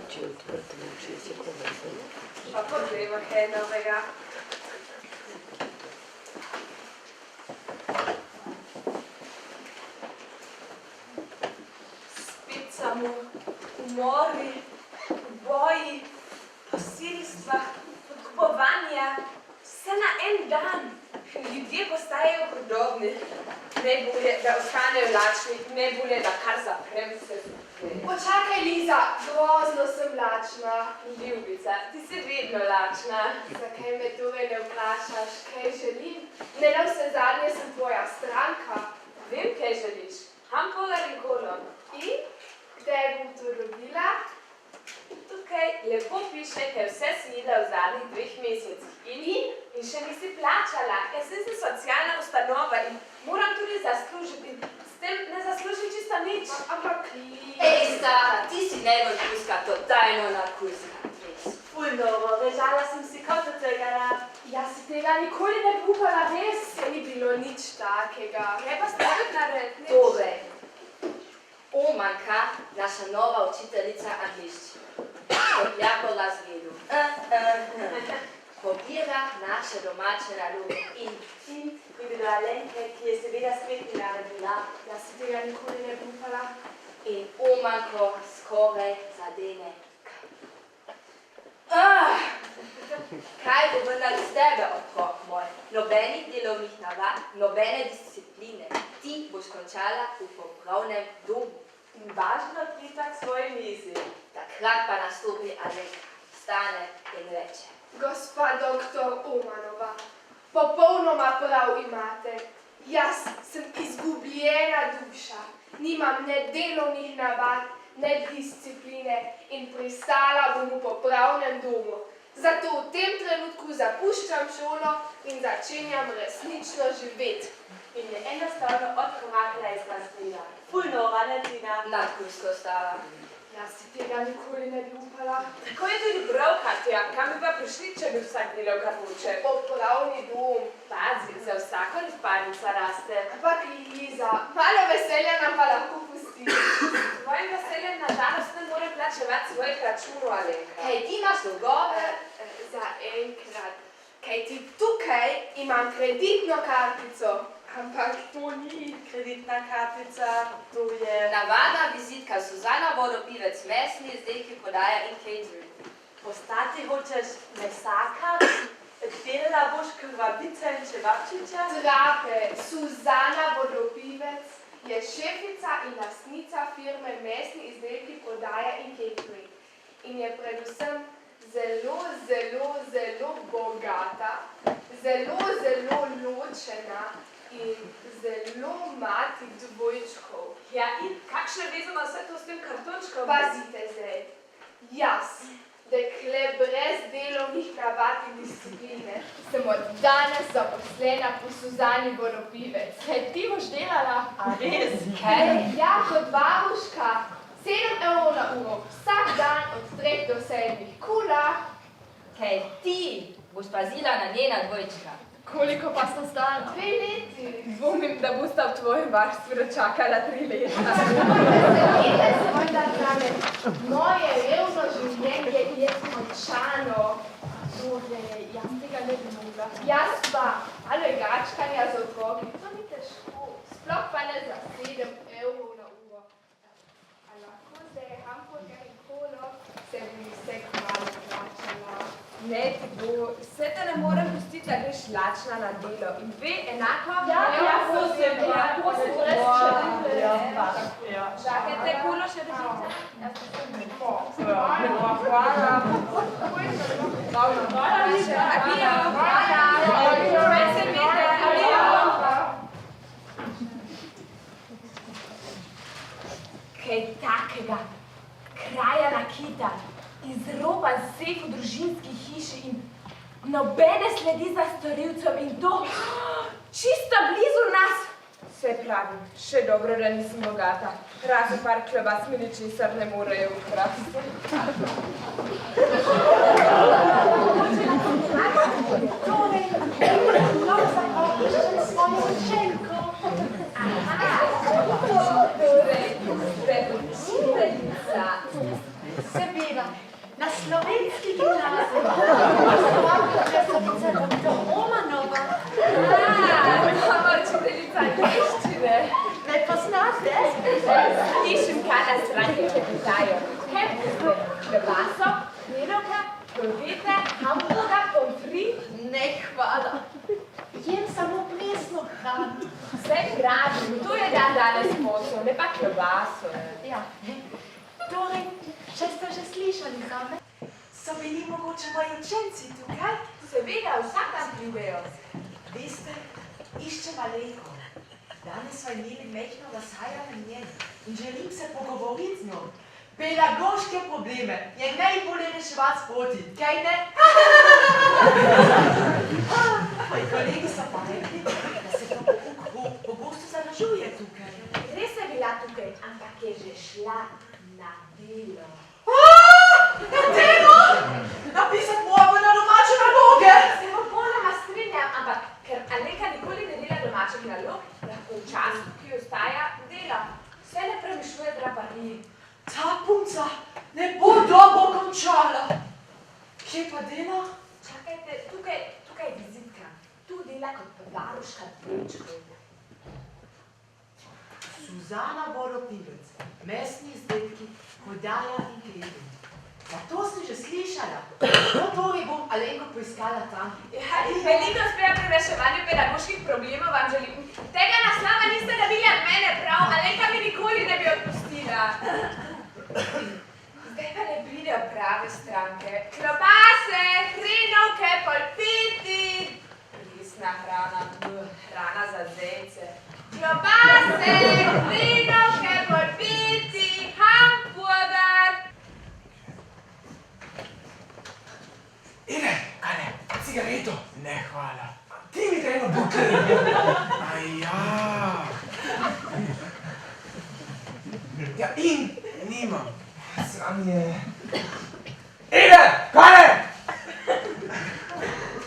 oči odprte, oči se poveze. Pa poglejmo kaj novega. Spet samo umori, boji, posilstva, podkupovanja, vse na en dan. Ljudje postajajo hudobni. Najbolje, da ostanejo lačni, najbolje, da kar zaprem vse skupaj. Počakaj, Liza, grozno sem lačna. Ljubica, ti si vedno lačna. Zakaj me torej ne vprašaš, kaj želim? Ne navsezadnje sem tvoja stranka. Vem, kaj želiš. Hampolar in kolon. In? Kdaj bom to dobila? Tukaj lepo piše, kaj vse si jedla v zadnjih 2 mesecih. In še nisi plačala. Jaz sem socialna ustanova in moram tudi zaslužiti. S tem ne zaslužim čisto nič. Ampak Liza... Ej, stara, ti si najbolj kuska, totalno nakuska. Ful novo, vežala sem si kot od tega. Jaz si tega nikoli ne bi upala, res se ni bilo nič takega. Kaj pa ste tudi naredili? Torej, Omanka, naša nova učiteljica angliščine. Odljako razgledu. Pobira naše domače naloge in bi bila Lenke, ki je seveda spet naredila. Jaz si tega nikoli ne bi upala. In Omanko skoraj zadene. Kaj bo vendar iz tebe, otrok moj? Nobenih delovnih navad, nobene discipline. Ti boš končala v popravnem domu. In važno ti tak svoje misli. Takrat pa nastopi Alenka, stane in reče. Gospa doktor Omanova, popolnoma prav imate. Jaz sem izgubljena duša. Nimam ne delovnih navad, ne discipline in pristala bom v popravnem domu. Zato v tem trenutku zapuščam šolo in začenjam resnično živeti. In je enostavno odkorakala iz razgleda. Ful nova, ne Tina? Nadkusko stara. Jaz si tega nikoli ne bi upala. Tako je tudi prav, Katja. Kam bi pa prišli, če bi vsak delal kar hoče? Popravni dom. Pazi, za vsako izpadnica raste. Ampak Liza, malo veselja nam pa lahko pusti. Tvojim veseljem na žalost ne more plačevati svojih računov, Alenka. Hej, ti imaš dolgove? Za enkrat. Kaj ti tukaj imam kreditno kartico. Ampak to ni Kreditna kartica, to je... Navadna vizitka Suzana Vodopivec, mesni izdelki prodaja in catering. Postati hočeš mesaka, delala boš krvavice in čevapčiča? Trape. Suzana Vodopivec je šefica in lastnica firme Mesni izdelki prodaja in catering. In je predvsem zelo bogata, zelo ločena in zelo mati dvojčkov. Ja, in kakšne veze ima vse to s tem kartončkom? Pazite zdaj, jaz, dekle brez delovnih navad in discipline, sem od danes zaposlena po Suzani Vodopivec. Kaj ti boš delala? A res? Kaj? Ja, kot varuška. 7 € na uro, vsak dan od 3 do 7. Kula. Kaj ti boš pazila na njena dvojčka? Koliko pa sta stala? 2 leti. Dvomim, da bosta v tvojem varstvu dočakala 3 leta. Veselite se mojda zame. Moje revno življenje je končano. Jaz tega ne bi mogla. Jaz pa, malo igračkanja z otroki, to ni težko. Sploh pa ne za 7 € na uro. A lahko zdaj hamburger in kolo, se bi vse kmalo plačala. Ne, ti bo, vse te ne morem pustiti, da greš lačna na delo. In ve, enako? Čakajte, kolo še držite? Kaj takega kraja nakita, izropan sef v družinski hiši in nobene sledi za storilcem in to čisto blizu nas. Se pravi, še dobro, da nisem bogata. Razen par klobas mi ničesar ne morejo ukrasti. Torej, lahko zaopiščem svojo učenko. Torej, ste učiteljica. Seveda, Na slovenski gimnaziji. Profesorica dr. Omanova. Nova učiteljica angleščine. Me poznate? Slišim, kaj nas stranke pitajo. Kaj boste? Klebaso, hrenovke, polvete, hamburger, pomfrit? Ne, hvala. Jem samo presno hrano. Vse gradim, to je dan danes posel, ne pa klebaso. Ja. Torej, če ste že slišali za me? So bili mogoče moji učenci tukaj? Seveda, vsak dan pridejo. Veste, iščem Alenko. Danes smo imeli mehno razhajanje njen in želim se pogovoriti z njo. Pedagoške probleme je najbolje reševati sproti, kaj ne? Moji kolegi so pa rekli, da se to pouk pogosto zadržuje tukaj. Res je bila tukaj, ampak je že šla na delo. Na delo? Napisati moramo na domače naloge. Se popolnoma strinjam, ampak ker Alenka nikoli ne dela domačih nalog, lahko v času, ki ostaja, dela. Vse ne premišljuje drapariji. Ta punca ne bo dobro končala. Kje pa dela? Čakajte, tukaj je vizitka. Tu dela kot varuška dvojčkov. Suzana Vodopivec, mesni izdelki, hodaja in kredit. Zato sem že slišala. Torej bom Alenko poiskala tam. Ja, veliko uspeha pri reševanju pedagoških problemov vam želim. Tega naslova niste dobili od mene, prav? Alenka mi nikoli ne bi odpustila. Zdaj pa ne pridejo prave stranke. Klobase, hrenovke, polpeti. Pristna hrana, hrana za zejce. Klobase, hrenovke, polpeti, hamburger. Ide, Kane, cigareto? Ne, hvala. Ti mi daj eno bukelj. Aja. Ja, in nimam. Sram je. Ide, Kane!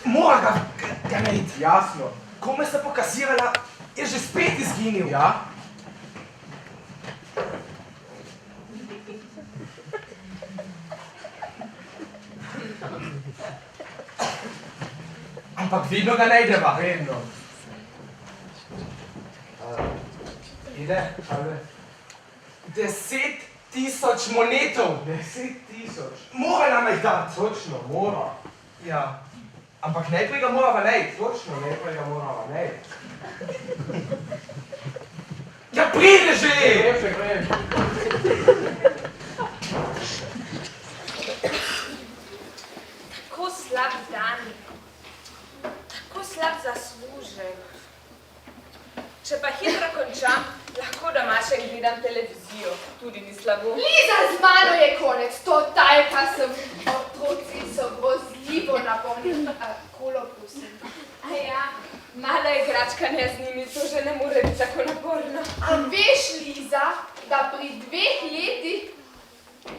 Mora ga najti. Jasno. Kome sta pokasirala, je že spet izginil. Ja? Ampak vedno ga najdeva. Vedno. Ide, ali? 10.000 monetov. 10.000? Mora nam jih dati. Točno, mora. Ja. Ampak najprej ga morava najti. Točno, najprej ga morava najti. Ja, pride že! Grem. Tako slab dan. Tako slab zaslužek. Če pa hitro končam, lahko doma še gledam televizijo. Tudi ni slabo. Liza, z mano je konec. Totalka sem. Otroci so grozljivo napolnili kolobusi. Aja, mala igračkanja z njimi, to že ne more biti tako naporno. A veš, Liza, da pri 2 letih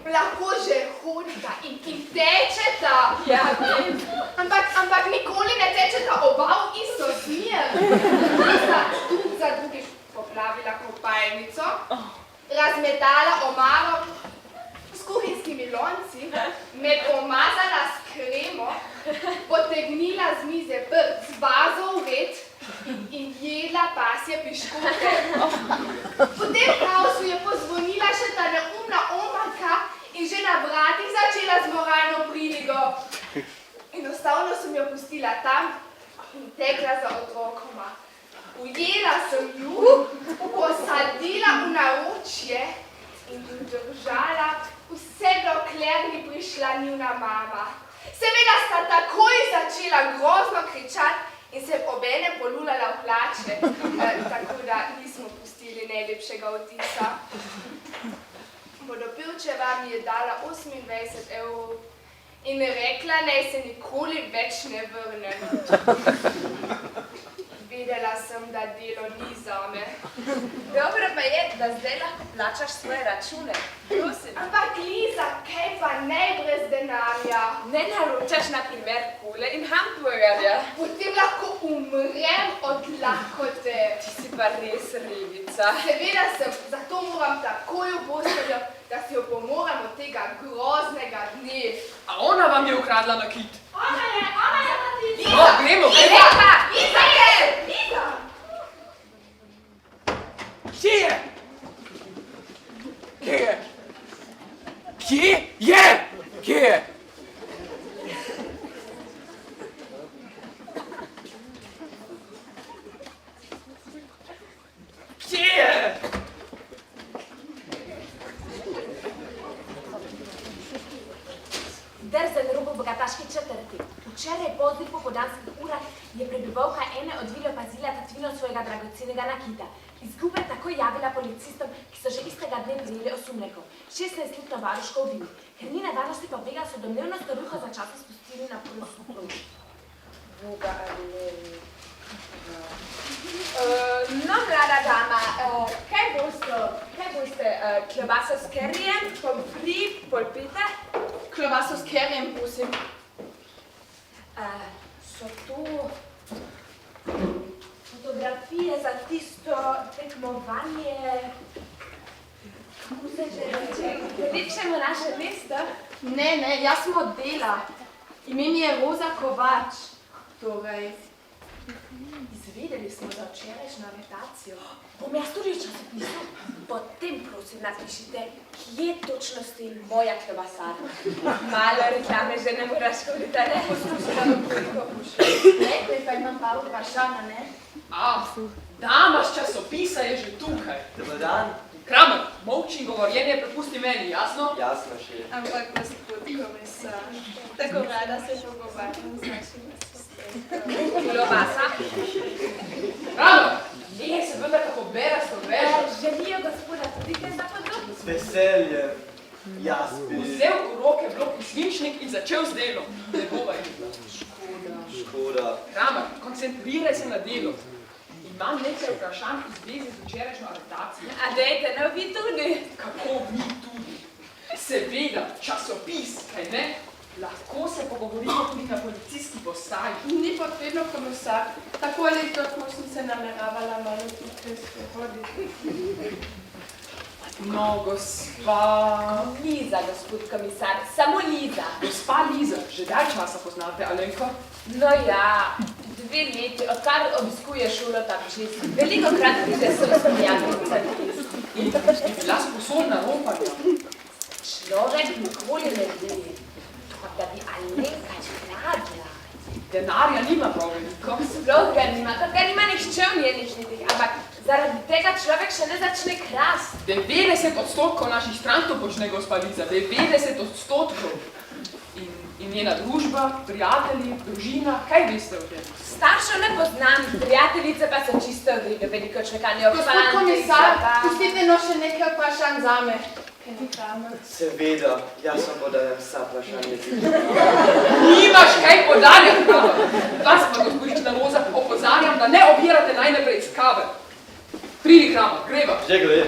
lahko že hodita in tečeta. Ja, vem. Ampak nikoli ne tečeta oba v isto smer. Liza drug za drugič poplavila kopalnico, razmetala omaro s kuhinjskimi lonci, med omazala s kremo, potegnila z mize brc, vazo v red in jedla pasje piškote. V tem kaosu je pozvonila še ta neumna omanka in že na vratih začela z moralno pridigo. Enostavno sem jo pustila tam in tekla za otrokoma. Ujela sem ju, posadila v naročje in ju držala, vse dokler ni prišla njuna mama. Seveda sta takoj začela grozno kričati in se obenem polulala v hlače, tako da nismo pustili najlepšega vtisa. Vodopivčeva mi je dala 28 evrov in rekla, naj se nikoli več ne vrnem. Vedela sem, da delo ni zame. Dobro pa je, da zdaj lahko plačaš svoje račune. Prosim. Ampak Liza, kaj pa ne brez denarja? Ne naročaš na primer kole in hamburgerja. Potem lahko umrem od lakote. Ti si pa res revica. Seveda sem, zato moram takoj v posteljo, da si jo pomoram od tega groznega dne. vam je ukradla nakit? Ona je Liza. No, gremo, gremo. Liza je! Liza! Kje je? Kje je? Kje je? Kje je? Kje je? Drzen rob v bogataški četrti. Včeraj poznih popoldanskih urah je prebivalka ene od vil opazila tatvino svojega dragocenega nakita. Izgube takoj javila policistom, ki so že istega dne prijeli osumljenkov, 16-letno varuško v vili. Ker ni nevarnosti pobega, so domnevno storilko začasno spustili na prosto plošč. Boga ali ne. No, mlada dama, kaj boste? Klobaso s kerijem, pomfri, polpite? Klobaso s kerijem, prosim. So to fotografije za tisto tekmovanje, kako se že reče, veličemo naše mesto? Ne, jaz sem Dela. Ime mi je Roza Kovač. Torej, Izvedeli smo za včerajšnjo aretacijo. Bom jaz tudi v časopisu? Potem prosim napišite, kje točno stoji moja klobasarna. Malo reklame že ne moraš hoditi, ne? Najprej pa imam pa vprašanja, ne? Dama z časopisa je že tukaj. Dobar dan. Kramer, molči in govorjenje prepusti meni, jasno? Jasno, šef. Ampak gospod komisar, tako rada se pogovarjam z našim asistentom. Klobasa? Kramer, ne se vendar tako berasto veža. Želijo gospoda tudi kaj za podrobno? Z veseljem. Jaz bi... Vzel v roke blok in svinčnik in začel z delom. Ne bova išla. Škoda. Kramer, koncentriraj se na delo. Imam nekaj vprašanj v zvezi z včerajšnjo aretacijo. A dejte, no vi tudi. Kako mi tudi? Seveda, časopis, kaj ne? Lahko se pogovorimo tudi na policijski postaji. Ni potrebno, komisar. Tako ali tako sem se nameravala malo tukaj sprehoditi. No, gospa... Liza, gospod komisar, samo Liza. Gospa Liza, že daj časa poznate, Alenko? No ja, 2 leti, odkar obiskuje šolo tam čez. Velikokrat pride sem prijateljica. In je bila sposobna ropanja. Človek nikoli ne ve, da bi Alenka kradla. Denarja nima prav veliko. Sploh ga nima, kot ga nima nihče v njenih nitih, ampak zaradi tega človek še ne začne krasti. 90% naših strank to počne, gospa Liza, 90%. In njena družba, prijatelji, družina, kaj veste o tem? Staršev ne poznam, prijateljice pa so čisto v redu, veliko čekanje ob Gospod komisar, pustite no še nekaj vprašanj zame. Kaj ni Kramer? Seveda, jaz vam podajam vsa vprašanje. Nimaš kaj podarjati, Kramer. Vas pa, gospodična Roza, opozarjam, da ne ovirate najne preiskave. Pridi, Kramer, greva. Že gre.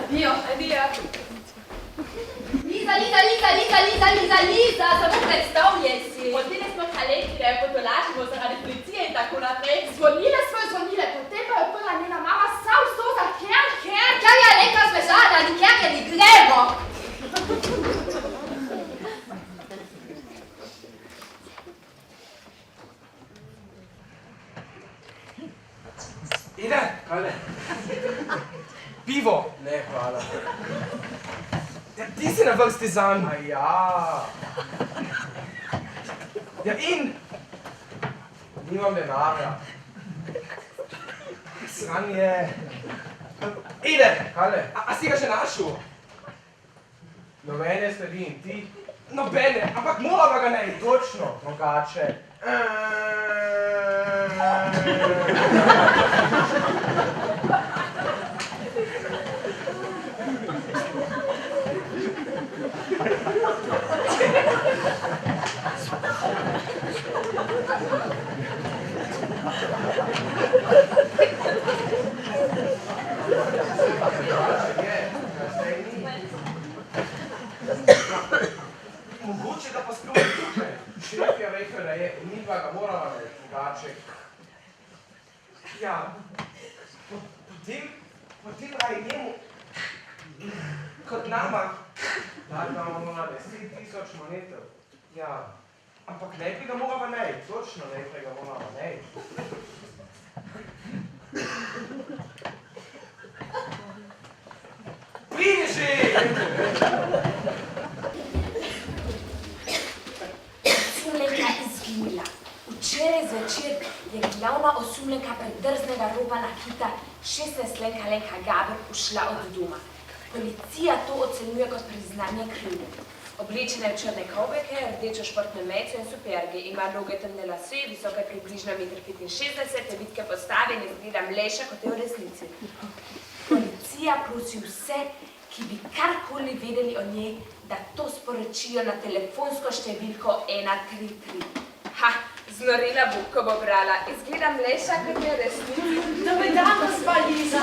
Adijo. Liza, samo predstavljaj si. Vodili smo Alenki, da jo potolažimo zaradi policije in tako naprej. Zvonile, potem pa je odprla njena mama sam sto za ker. Ker je Alenka zbežala, nikjer je ni gremo. Ide, Kale. Pivo. Ne, hvala. Ja, ti si na vrsti zanj. A ja. Ja, in? Nimam denarja. Sran je. Ide, Kale. A si ga še našel? Nobene sledi in ti? Nobene, ampak morava ga ne, točno, drugače. Mogoče da pa sploh tukaj. Šef je rekel, da je midva ga morala reči drugače. Ja, potem raj njemu kot nama. Da imamo mora 10.000 monetov. Ja, ampak najprej ga morava najti, točno najprej ga morava najti. Pridi že! Osumljenka izginila. Včeraj zvečer je glavna osumljenka predrznega ropa Nakita, 16-letna Lenka Gaber, ušla od doma. Policija to ocenjuje kot priznanje krivde. Oblečena je v črne kovbojke, rdečo športno mejco in superge, ima dolge temne lase, visoke približno 1,65 m, je vitke postave in izgleda mlejša kot je v resnici. Policija prosi vse, ki bi karkoli vedeli o njej, da to sporočijo na telefonsko številko 133. Ha, znorila bo, ko bo brala. Izgleda mlejša kot je v resnici. Dobar dan, gospa Liza.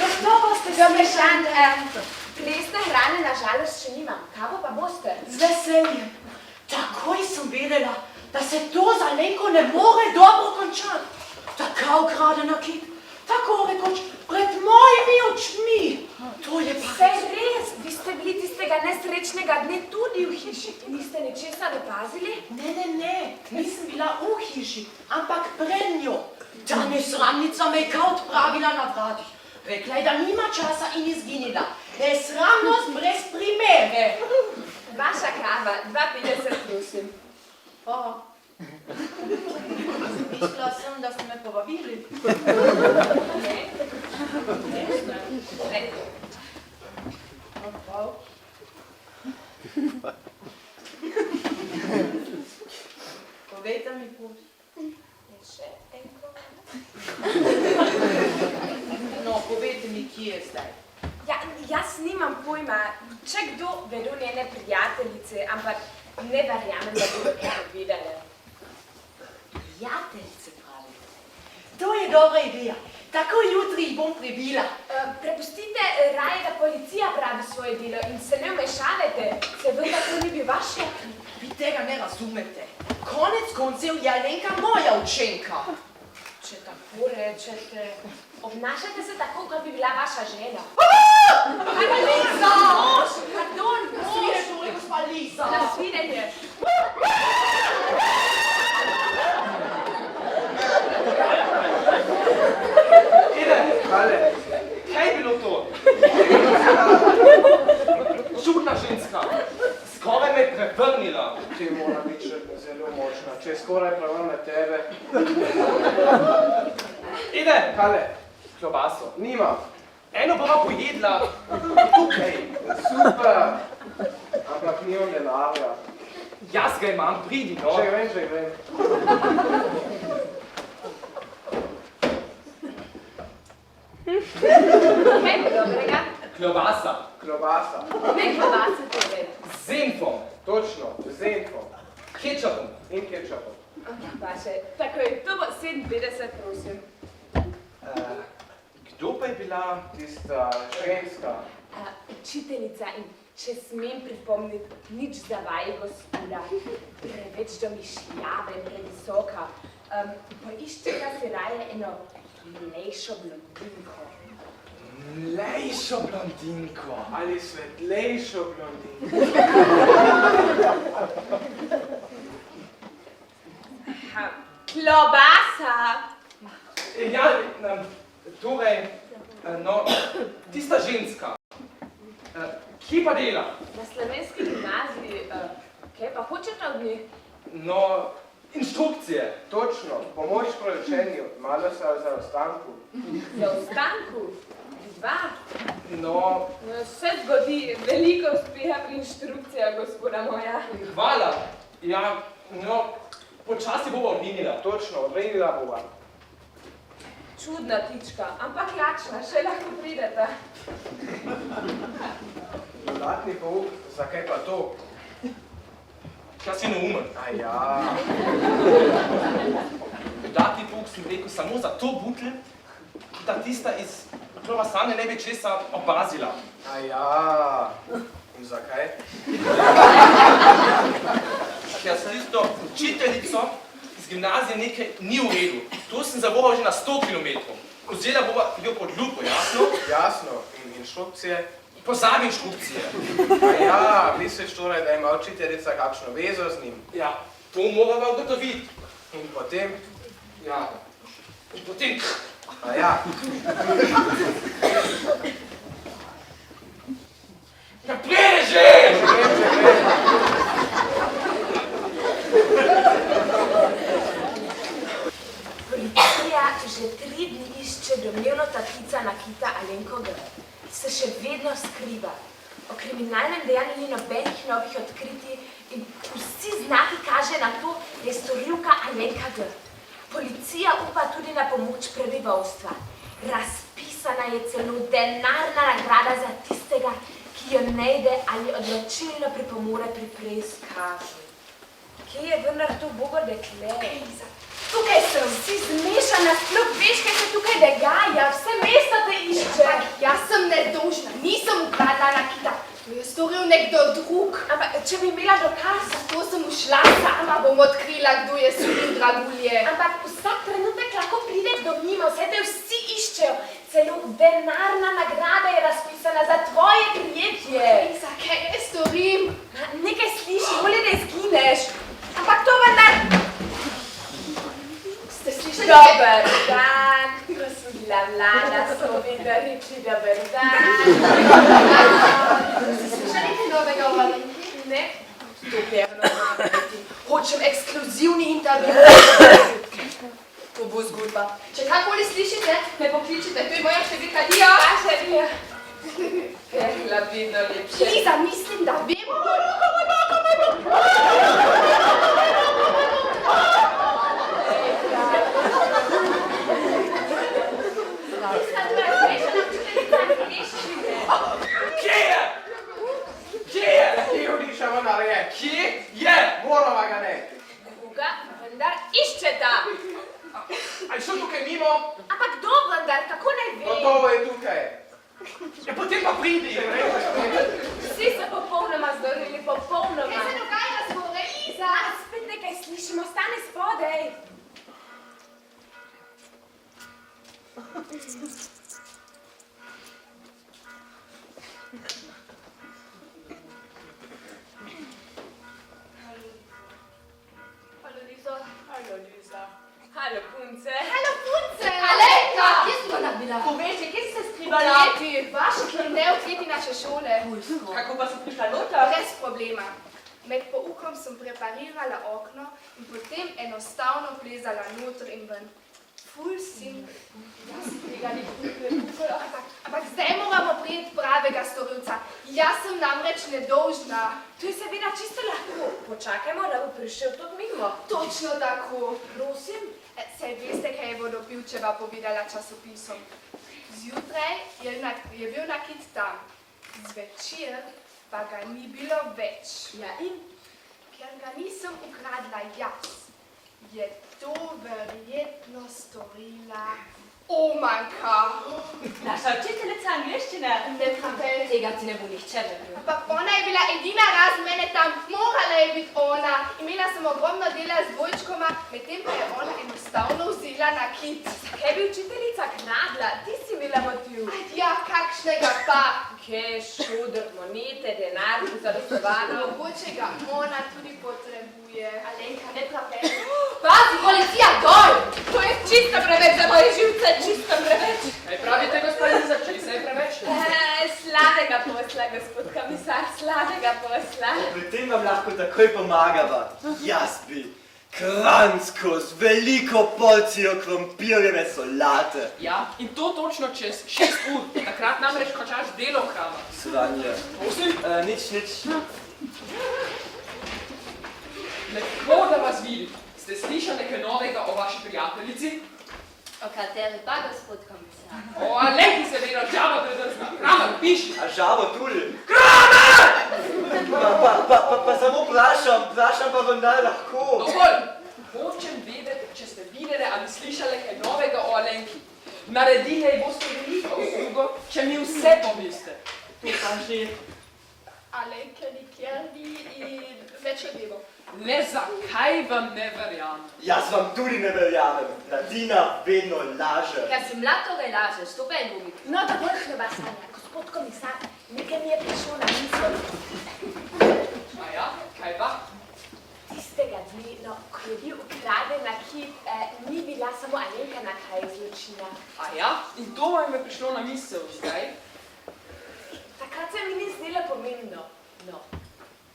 Gotovo ste Mešan, plesne hrane nažalost še nimam. Kavo pa boste? z veseljem. Takoj sem vedela, da se to za Lenko ne more dobro končati. Tako ukrade Nakit, tako rekoč pred mojimi očmi. To je pa Saj res, vi ste bili tistega nesrečnega dne tudi v hiši. Niste ničesar opazili? Ne, nisem bila v hiši, ampak pred njo. Ta nesramnica me je kao odpravila na vratih. Rekla je, da nima časa in izginila. Nesramnost brez primere. Vaša kava, 2,50 prosim. Mislila sem, da ste me povabili. Ne. Povejte mi, prosim. Še enko. No, povejte mi, kje je zdaj. Ja, jaz nimam pojma. Če kdo vedo njene prijateljice, ampak ne verjamem, da bodo kaj povedale. Prijateljice pravi. To je dobra ideja. Tako jutri jih bom prebila. Prepustite raje, da policija pravi svoje delo in se ne vmešavajte. Seveda to ni bil vaš lok. Vi tega ne razumete. Konec koncev je Lenka moja učenka. Če tako rečete, obnašate se tako, kot bi bila vaša žena. Liza! Pardon, Nasvidenje, tole, gospa Liza. Nasvidenje. Ale, kaj je bilo to? Čudna ženska. Skoraj me je prevrnila. Ti mora biti zelo močna, če skoraj prevrne tebe. Ide, Kale, klobaso. Nimam. Eno bova pojedla tukaj. Super. Ampak nimam denarja. Jaz ga imam, pridi, no. Že grem. Kaj je dobrega? Klobasa. Klobasa. Ne klobase torej. Z zenfom. Točno, z zenfom. Ketčupom. In ketčupom. Vaše, takoj, to bo 57, prosim. Kdo pa je bila? Tista ženska. Učiteljica in če smem pripomniti, nič za vaj, gospoda. Preveč domišljava in previsoka. Poiščite si raje eno mlejšo blondinko. Mlejšo blondinko. Ali svetlejšo blondinko. Klobasa! Ja, torej, no, tista ženska. Kje pa dela? Na slovenski gimnaziji, kaj pa hočete od njih? No, inštrukcije. Točno, pomoč pri učenju, malo se za ostanku. Za ostanku? Dva? No, Se zgodi veliko uspeha pri inštrukcijah, gospoda moja. hvala. Ja, no, počasi bova odvinila. Točno, odvenila bova. Čudna tička, ampak lačna, še lahko prideta. Dodatni pouk, zakaj pa to? Jaz si neumen. Ja. Dodatni pouk sem rekel samo za to butl, da tista iz krvasane ne bi česa opazila. Ja. In zakaj? Ker s tisto učiteljico iz gimnazije nekaj ni v redu. To sem zavohal že na 100 km. Vzela bova jo pod lupo, jasno? Jasno. In inštrukcije? Pozabi inštrukcije. Ja, misliš torej, da ima učiteljica kakšno vezo z njim? Ja, to morava ugotoviti. In potem? Ja, in potem... A ja. Ja, prede že! Policija že 3 dni išče domnevno tatica Nakita Alenko G. Se še vedno skriva. O kriminalnem dejanju ni nobenih novih odkritij in vsi znaki kaže na to, da je storilka Alenka G. Policija upa tudi na pomoč prebivalstva. Razpisana je celo denarna nagrada za tistega, ki jo najde ali odločilno pripomore pri preiskavi. Kje je vendar to bogo dekle? Tukaj sem. Si zmešana, sploh veš, kaj se tukaj dogaja, vse mesto te išče. Jaz sem nedolžna, nisem ukradla Nakita. To je storil nekdo drug. Ampak, če bi imela dokaz, Zato sem ušla sama, bom odkrila, kdo je surin dragulje. ampak vsak trenutek lahko pride do mimo, vse te vsi iščejo. Celo denarna nagrada je razpisana za tvoje prijetje. Za kaj ne storim? Nekaj sliši, bolje da izgineš. Ampak to vendar... Ste slišali? Dober dan, ko sem bila mlada, so vedno reči dober dan. Ste slišali kaj novega o Valenki? Ne? To pevno moram reči. Hočem ekskluzivni intervju. To bo zgodba. Če kakoli slišite, me pokličite, to je moja številka Dio. Vaša Ria. Perla vedno lepše. Liza, mislim, da vem. Kje je? Morava ga ne. Koga vendar iščeta? Ali so tukaj mimo? Ampak kdo vendar, kako naj ve? Gotovo je tukaj. Ja, potem pa pridi. Vsi so popolnoma zdorili, popolnoma. Kaj se dogaja zgoraj, Liza? Spet nekaj slišimo, stane spodaj. Hallo, Liza. Halo, Lisa. Halo, punce. Halo, punce. Alenka! Kje si ona bila? Povejte, kje ste skrivala? Odkriti, vaši, ki ne odkriti naše šole. Kako pa si prišla noter? Brez problema. Med poukom sem preparirala okno in potem enostavno plezala noter in ven. Ful sim, jaz si tega nikoli ne ampak zdaj moramo prijeti pravega storilca. Jaz sem namreč nedolžna. To je seveda čisto lahko. Počakajmo, da bo prišel tudi mimo. Točno tako. Prosim. Saj veste, kaj je Vodopivčeva povedala časopisom. Zjutraj je bil Nakit tam, zvečer pa ga ni bilo več. Ja in? Ker ga nisem ukradla jaz, je to verjetno storila Omanka. Naša učiteljica angleščine. Ne kapel. Tega ti ne bo nihče verjel. Ampak ona je bila edina razen mene tam, morala je biti ona. Imela sem ogromno dela z dvojčkoma, medtem pa je ona enostavno vzela Nakit. Zakaj bi učiteljica kradla? Ti si imela motiv. Ja, kakšnega pa? Keš, šuder, monete, denar, za rostovano. Mogoče ga ona tudi potrebuje. Alenka, ne kapel. Pazi, policija, dol! To je čisto preveč za moje živce, čisto preveč. Kaj pravite, gospodin, začeli se je preveč? Sladega posla, gospod komisar, sladega posla. Pri tem vam lahko takoj pomagava. Jaz bi kranjsko z veliko porcijo krompirjeve solate. Ja, in to točno čez 6 ur. Takrat namreč končaš delo hrama. Sranje. Prosim? Nič. Lepo, da vas vidim. Ste slišali nekaj novega o vaši prijateljici? O kateri pa, gospod komisar? O Alenki seveda, žaba predrzna. Kramer, piši. A žabo tudi. Pa samo vprašam pa vendar lahko. Dovolj. Hočem vedeti, če ste videli ali slišali kaj novega o Alenki. Naredili ji boste veliko uslugo, če mi vse poveste. To pa že. Alenka nikjer ni in več ne vemo. Le zakaj vam ne verjamem? Jaz vam tudi ne verjamem. Mladina vedno laže. Ker si mlad, torej lažeš, to pa je logika. No, dovolj hleba, Sanja, gospod komisar. Nekaj mi je prišlo na misel. A ja, kaj pa? Tistega dne, no, ko je bil ukraden nakit, ni bila samo Alenka na kraju zločina. A ja, in to vam je prišlo na misel zdaj? Takrat se mi ni zdelo pomembno. No,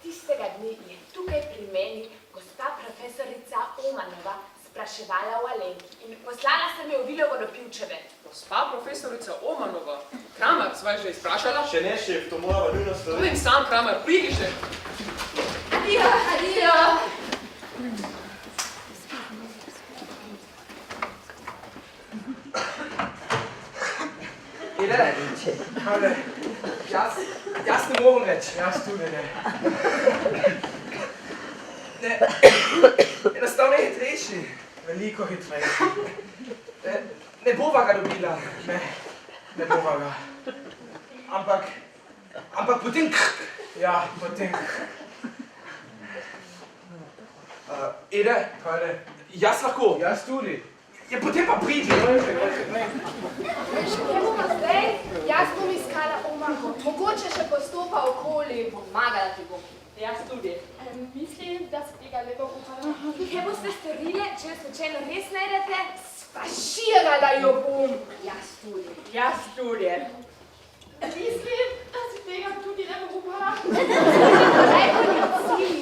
tistega dne je tukaj pri meni gospa profesorica Omanova spraševala o Alenki in poslala sem jo v Vilovo do Pivčeve. Gospa profesorica Omanova. Kramer, sva že izprašala? Še ne, šef, to morava nujno storiti. Povem sam, Kramer, pridi še. Adijo, adijo. Ide, ale, jaz ne moram reči, jaz tudi ne. Enostavno je hitrejši, veliko hitrejši. Ne bova ga dobila, ne bova ga. Ampak potem ja, potem Ede, jaz lahko. Jaz tudi. Ja, potem pa pridi. Veš, kje bomo zdaj? Jaz bom iskala Omanko. Mogoče še postopa okoli. Pomagala ti bom. Jaz tudi. Mislim, da se tega ne bo upala. Kaj boste storili, če jo slučajno res najdete? Spaširala jo bom. Jaz tudi. Jaz tudi. Mislim, da se tega tudi ne bo upala. Kaj bo njo cilj?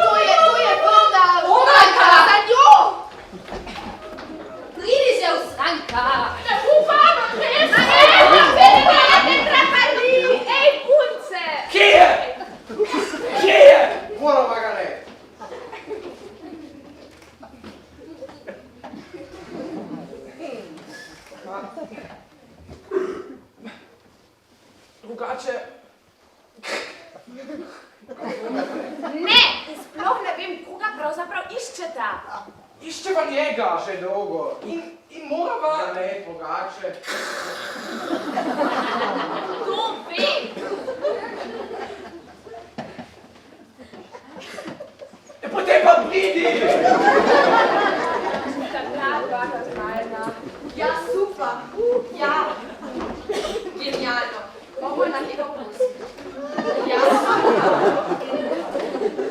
To je vendar Omanka! Za njo! Pridi se v stranka. Ne upam, res! Ne trapali! Ej, punce! Kje je? Kje je? Morava ga ne. Drugače... Ne! Sploh ne vem, koga pravzaprav iščeta. Iščeva njega. Še dolgo. In morava... Ja, ne, drugače. To vem! Potem pa pridi! Takrat, normalna. Ja, super. Ja. Genialno. Bomo na njega pustili. Ja.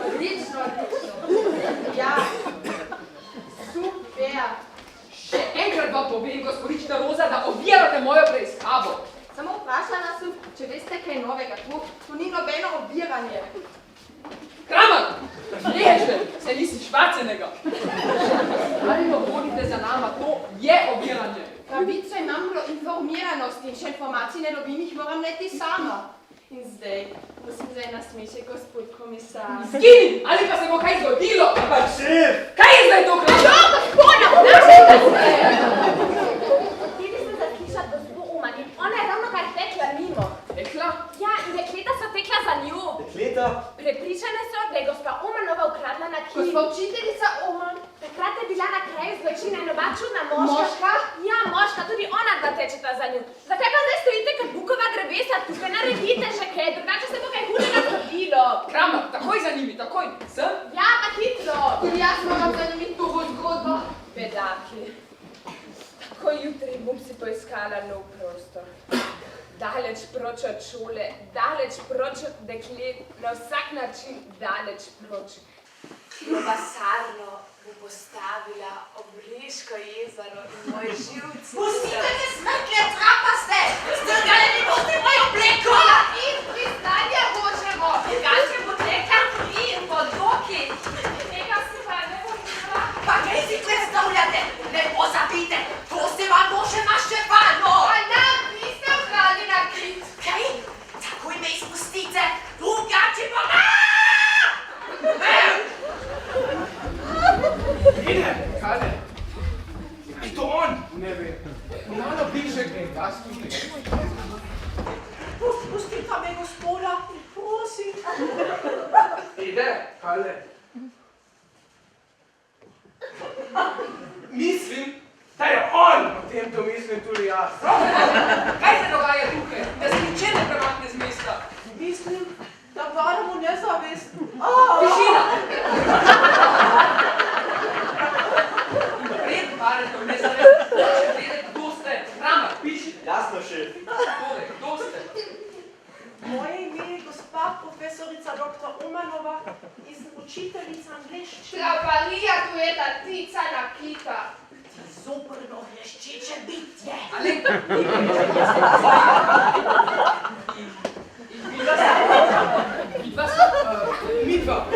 Odlično, odlično. Ja. Super. Še enkrat vam povem, gospodična Roza, da ovirate mojo preiskavo. Samo vprašala sem, če veste kaj novega tu. Tu ni nobeno obiranje. Kramer, leže, se nisi švacenega. Ali pa hodite za nama, to je oviranje. Pravico imam do informiranosti in še informacij ne dobim, jih moram najti sama. In zdaj, prosim za en nasmešek, gospod komisar. Skini, ali pa se bo kaj zgodilo? Ampak, šef! Kaj je zdaj to, Kramer? Gospoda, vprašajte se! Hteli sem zaslišati gospo Uman in ona je ravno kar tekla mimo. Tekla? Ja, in dekleta so tekla za njo. Dekleta? Prepričane so, da je gospa Omanova ukradla nakit. Gospa učiteljica Oman. Takrat je bila na kraju zločina in oba čudna moška. Moška? Ja, moška, tudi ona dva tečeta za njo. Zakaj pa zdaj stojite kot bukova drevesa? Tukaj naredite še kaj, drugače se bo kaj hudega zgodilo. Kramer, takoj za njimi, takoj. Sem? Ja, pa hitro. Tudi jaz moram zanimiti to zgodbo. Bedaki. Takoj jutri bom si poiskala nov prostor. Daleč proč od šole, daleč proč od deklet, na vsak način daleč proč. Nova Sarno bo postavila ob Reško jezero in moj živci. Pustite me smrklje, trapaste! Strgale mi boste mojo obleko! In priznanja hočemo. Drugače bo tekla in podloki. Tega si pa ne bom videla. Pa kaj si predstavljate? Ne pozabite, to se vam bo še maščevalo! A nam niste ukrali nakit. Kaj? Takoj me izpustite, drugače pa... Ide, Kale. Je to on? Ne vem. Malo bliže grem, jaz tudi. Pustite me, gospoda, prosim. Ide, Kale. Mislim, da je on! Potem to mislim tudi jaz. Kaj se dogaja tukaj? Da se niče ne premakne z mesta. Mislim, da varamo nezavest. Tišina! Red varate v nezavest. Če vedete, kdo ste, Kramer, pišite. Jasno, šef. Tole, kdo doktor Umanova in učiteljica angliščine. Traparija, tu je ta tica Nakita. Ti zoprno hreščeče bitje. Alenka, Midva.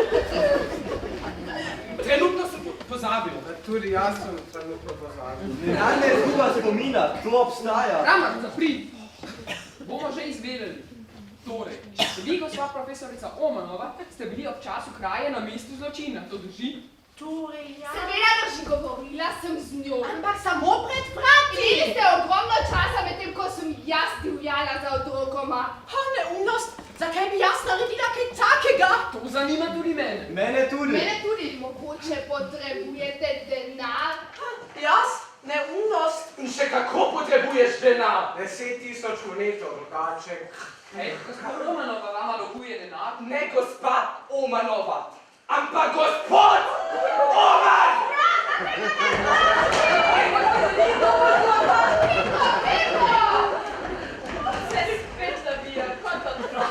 Trenutno sem pozabil. Tudi jaz sem trenutno pozabil. Ja, ne druga spomina, to obstaja. Kramar, zapri. Bomo že izvedeli. Torej, vi, gospa profesorica Omanova, ste bili ob času kraje na mestu zločina, to drži? Torej, ja. Seveda drži, govorila sem z njo. Ampak samo pred vrati. Imeli ste ogromno časa, medtem ko sem jaz divjala za otrokoma. Neumnost, zakaj bi jaz naredila kaj takega? To zanima tudi mene. Mene tudi. Mene tudi mogoče potrebujete denar. Jaz? Neumnost. In še kako potrebuješ denar? 10.000 monetov, drugače. Hej, gospa Omanova vama dolguje denar? Ne gospa Omanova, ampak gospod Oman! Se spet zavija, kot otrok.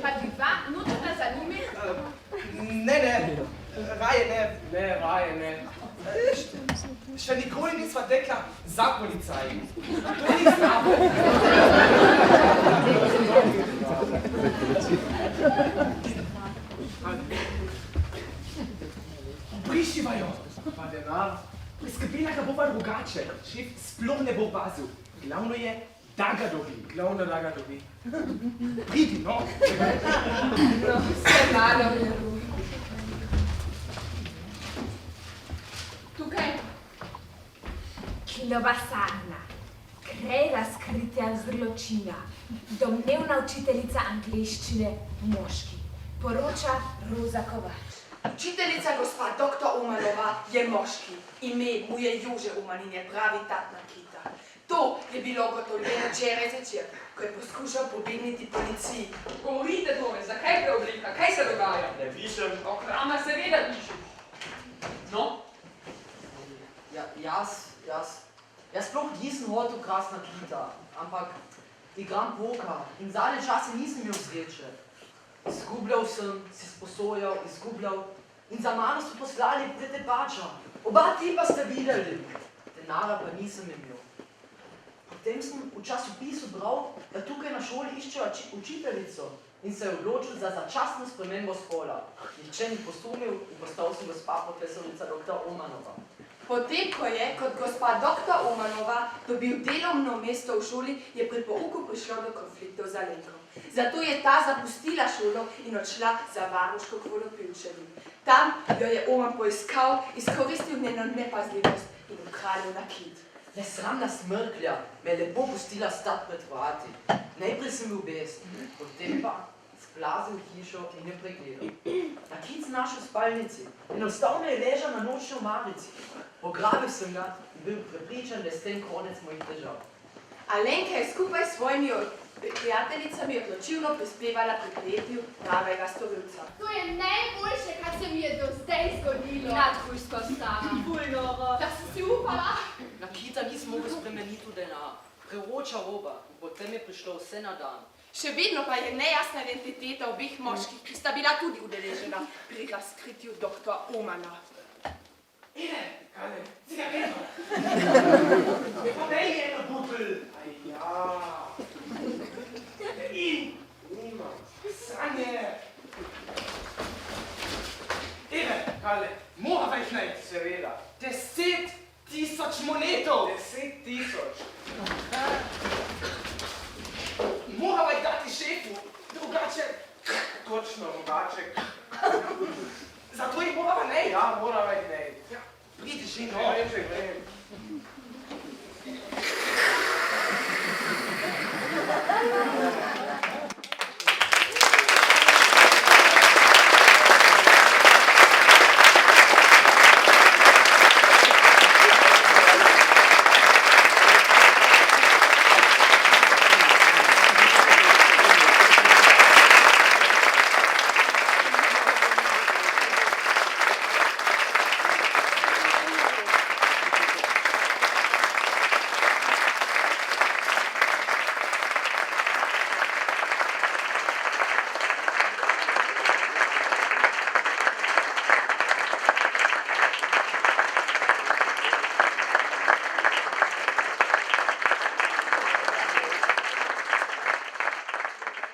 Pa bi dva nočeta zanimi? Ne, raje ne. Ne, raje ne. Še nikoli nisva tekla za policaji. To ni zdravo. Prišiva jo. Pa denar. Priskrbila ga bova drugače. Šef sploh ne bo opazil. Glavno je, da ga dobi. Glavno, da ga dobi. Pridi, no. Vse malo miru. Tukaj. Klobasarna. Kraj razkritja zločina. Domnevna učiteljica angleščine moški. Poroča Roza Kovač. Učiteljica gospa doktor Umanova je moški. Ime mu je Jože Uman in je pravi tat Nakita. To je bilo ugotovljeno včeraj zvečer, ko je poskušal pobegniti policiji. Govorite torej, zakaj preoblika, kaj se dogaja? Ne pišem. O Kramar seveda piše. No? Jaz sploh nisem hotel krasti Nakita, ampak igram poker in zadnje čase nisem imel sreče. Izgubljal sem, si sposojal, izgubljal in za mano so poslali pretepača. Oba tipa ste videli, denara pa nisem imel. Potem sem v časopisu bral, da tukaj na šoli iščejo učiteljico in se je odločil za začasno spremembo spola. Nihče ni posumil in postal sem gospa profesorica doktor Omanova. Potem, ko je kot gospa doktor Umanova dobil delovno mesto v šoli, je pri pouku prišlo do konfliktov z Alenko. Zato je ta zapustila šolo in odšla za varuško k Volopivčevi. Tam jo je Oman poiskal, izkoristil njeno nepazljivost in ukradel nakit. Nesramna smrklja me je lepo pustila stati pred vrati. Najprej sem bil besen, potem pa splazil hišo in jo pregledal. Nakit sem našel v spalnici. Enostavno je ležal na nočni omarici. Pograbil sem ga in bil prepričan, da je s tem konec mojih težav. Alenka je skupaj s svojimi prijateljicami odločilno prispevala pri prijetju pravega storilca. To je najboljše, kar se mi je do zdaj zgodilo. Nadhujsko stara. Da si si upala. Nakita nisem mogel spremeniti v denar. Preroča roba in potem je prišlo vse na dan. Še vedno pa je nejasna identiteta obeh moških, ki sta bila tudi udeležena pri razkritju doktor Omana. Ide, Kale, cigareto. Pa daj eno bupel. Aj ja. In Nimam. Sanje. Ide, Kale, mora jih najti. Seveda. 10.000 monetov. 10.000. Morava jih dati šefu, drugače. Točno, drugače. Zato jih morava najti. Ja, morava jih najti. Pridi že, No, no. že grem.